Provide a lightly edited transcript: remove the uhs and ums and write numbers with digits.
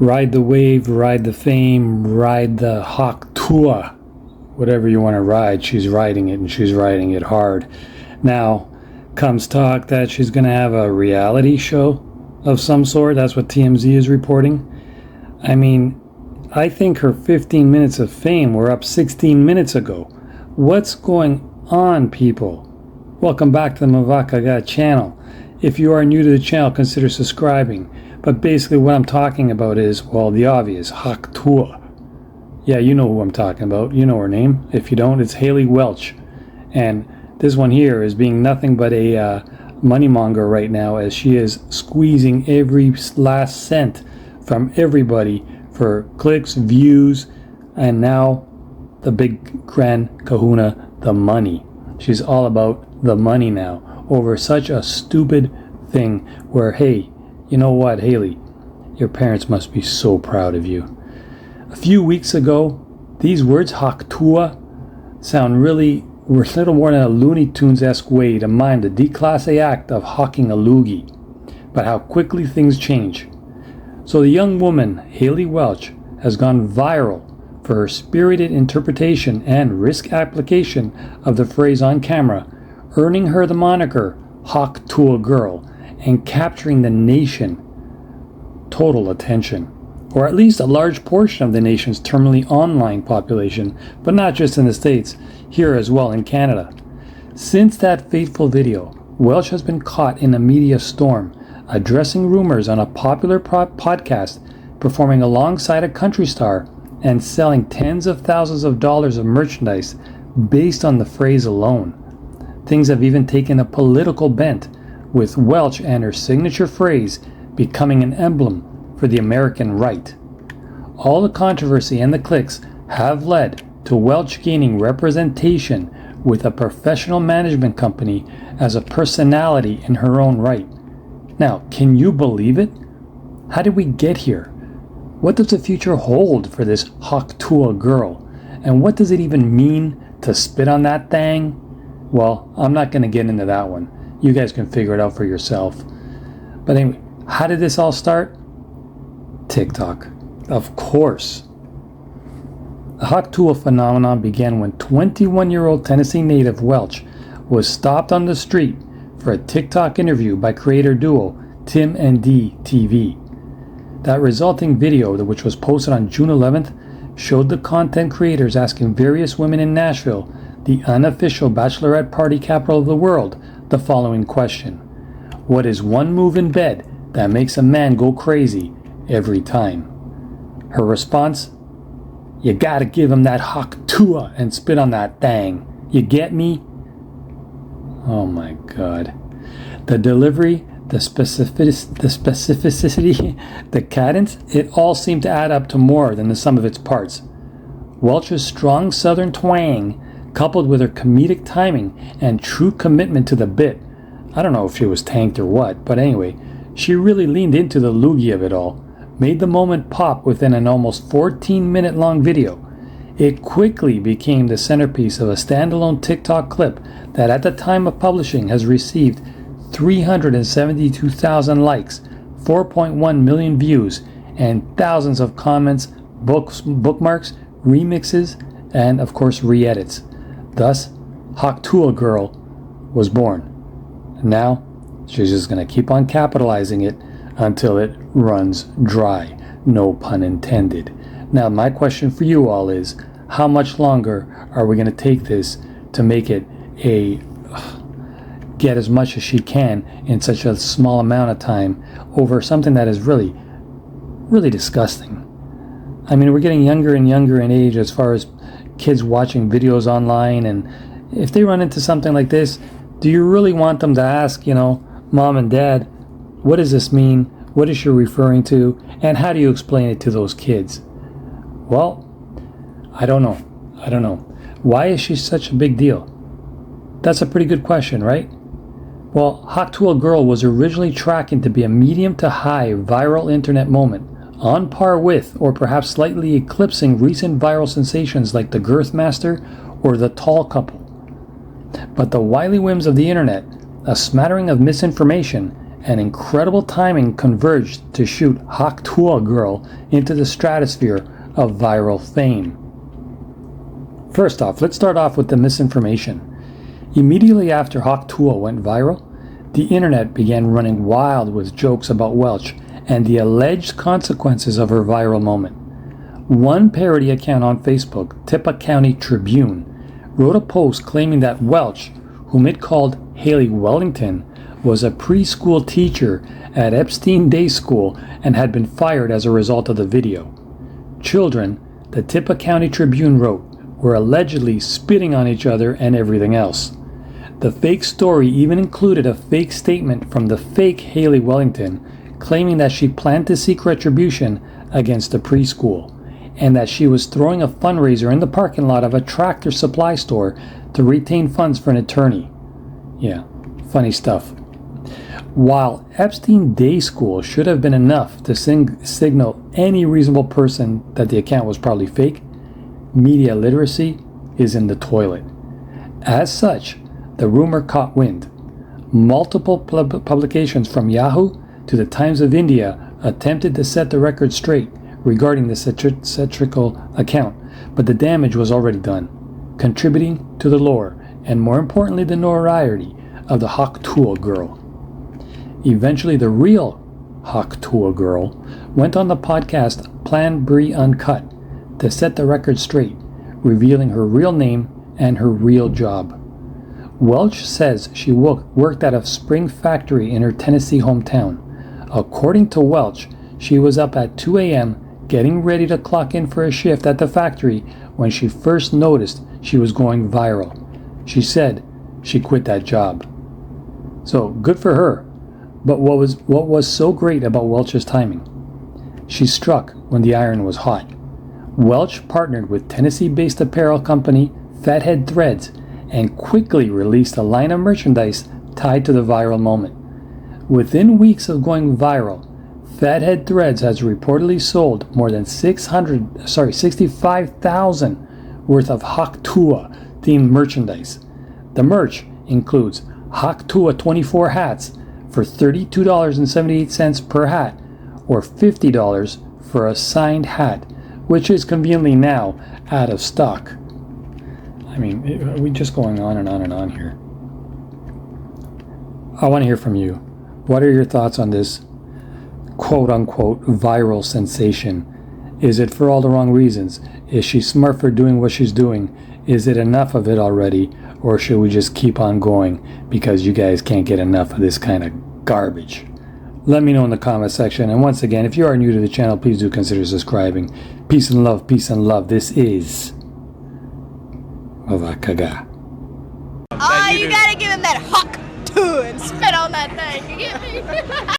Ride the wave, ride the fame, ride the Hawk Tuah. Whatever you want to ride, she's riding it, and she's riding it hard. Now comes talk that she's going to have a reality show of some sort. That's what TMZ is reporting. I mean, I think her 15 minutes of fame were up 16 minutes ago. What's going on, people? Welcome back to the MAVAKAGA channel. If you are new to the channel, consider subscribing. But basically what I'm talking about is, well, the obvious, Hawk Tuah. Yeah, you know who I'm talking about. You know her name. If you don't, it's Haley Welch. And this one here is being nothing but a moneymonger right now, as she is squeezing every last cent from everybody for clicks, views, and now the big grand kahuna, the money. She's all about the money now over such a stupid thing where, hey, you know what, Haley? Your parents must be so proud of you. A few weeks ago, these words, Hawk Tuah, sound really a little more than a Looney Tunes-esque way to mime the declasse act of hawking a loogie. But how quickly things change. So the young woman, Haley Welch, has gone viral for her spirited interpretation and risk application of the phrase on camera, earning her the moniker Hawk Tuah Girl, and capturing the nation total attention, or at least a large portion of the nation's terminally online population, but not just in the States, here as well in Canada. Since that fateful video, Welch has been caught in a media storm, addressing rumors on a popular podcast, performing alongside a country star, and selling tens of thousands of dollars of merchandise based on the phrase alone. Things have even taken a political bent, with Welch and her signature phrase becoming an emblem for the American right. All the controversy and the clicks have led to Welch gaining representation with a professional management company as a personality in her own right. Now, can you believe it? How did we get here? What does the future hold for this Hawk Tuah girl? And what does it even mean to spit on that thang? Well, I'm not going to get into that one. You guys can figure it out for yourself. But anyway, how did this all start? TikTok. Of course. The Hawk Tuah phenomenon began when 21-year-old Tennessee native Welch was stopped on the street for a TikTok interview by creator duo Tim and D TV. That resulting video, which was posted on June 11th, showed the content creators asking various women in Nashville, the unofficial bachelorette party capital of the world, the following question: what is one move in bed that makes a man go crazy every time? Her response: you gotta give him that Hawk Tuah and spit on that thang. You get me? Oh my God. The delivery, the specificity, the cadence, it all seemed to add up to more than the sum of its parts. Welch's strong southern twang, coupled with her comedic timing and true commitment to the bit. I don't know if she was tanked or what, but anyway, she really leaned into the loogie of it all, made the moment pop within an almost 14-minute long video. It quickly became the centerpiece of a standalone TikTok clip that at the time of publishing has received 372,000 likes, 4.1 million views, and thousands of comments, bookmarks, remixes, and of course re-edits. Thus, Hawk Tuah Girl was born. And now, she's just going to keep on capitalizing it until it runs dry. No pun intended. Now, my question for you all is, how much longer are we going to take this to make it get as much as she can in such a small amount of time over something that is really, really disgusting? I mean, we're getting younger and younger in age as far as kids watching videos online, and if they run into something like this, do you really want them to ask, Mom and Dad, what does this mean? What is she referring to? And how do you explain it to those kids? Well, I don't know. Why is she such a big deal? That's a pretty good question, right? Well, Hawk Tuah Girl was originally tracking to be a medium to high viral internet moment, on par with, or perhaps slightly eclipsing recent viral sensations like the Girth Master or the Tall Couple. But the wily whims of the internet, a smattering of misinformation, and incredible timing converged to shoot Hawk Tuah Girl into the stratosphere of viral fame. First off, let's start off with the misinformation. Immediately after Hawk Tuah went viral, the internet began running wild with jokes about Welch and the alleged consequences of her viral moment. One parody account on Facebook, Tippah County Tribune, wrote a post claiming that Welch, whom it called Haley Wellington, was a preschool teacher at Epstein Day School and had been fired as a result of the video. Children, the Tippah County Tribune wrote, were allegedly spitting on each other and everything else. The fake story even included a fake statement from the fake Haley Wellington claiming that she planned to seek retribution against the preschool and that she was throwing a fundraiser in the parking lot of a Tractor Supply store to retain funds for an attorney. Yeah, funny stuff. While Epstein Day School should have been enough to signal any reasonable person that the account was probably fake, media literacy is in the toilet. As such, the rumor caught wind. Multiple publications from Yahoo to the Times of India attempted to set the record straight regarding the satirical account, but the damage was already done, contributing to the lore and, more importantly, the notoriety of the Hawk Tuah Girl. Eventually, the real Hawk Tuah Girl went on the podcast Plan Bri Uncut to set the record straight, revealing her real name and her real job. Welch says she worked at a spring factory in her Tennessee hometown. According to Welch, she was up at 2 a.m. getting ready to clock in for a shift at the factory when she first noticed she was going viral. She said she quit that job. So good for her. But what was so great about Welch's timing? She struck when the iron was hot. Welch partnered with Tennessee-based apparel company Fathead Threads and quickly released a line of merchandise tied to the viral moment. Within weeks of going viral, Fathead Threads has reportedly sold more than 65,000 worth of Hawk Tuah themed merchandise. The merch includes Hawk Tuah 24 hats for $32.78 per hat, or $50 for a signed hat, which is conveniently now out of stock. I mean, we're just going on and on and on here. I want to hear from you. What are your thoughts on this quote-unquote viral sensation? Is it for all the wrong reasons? Is she smart for doing what she's doing? Is it enough of it already? Or should we just keep on going because you guys can't get enough of this kind of garbage? Let me know in the comment section. And once again, if you are new to the channel, please do consider subscribing. Peace and love, peace and love. This is MAVAKAGA. Oh, you gotta give him that Hawk Tuah and spit on that thing. You get me?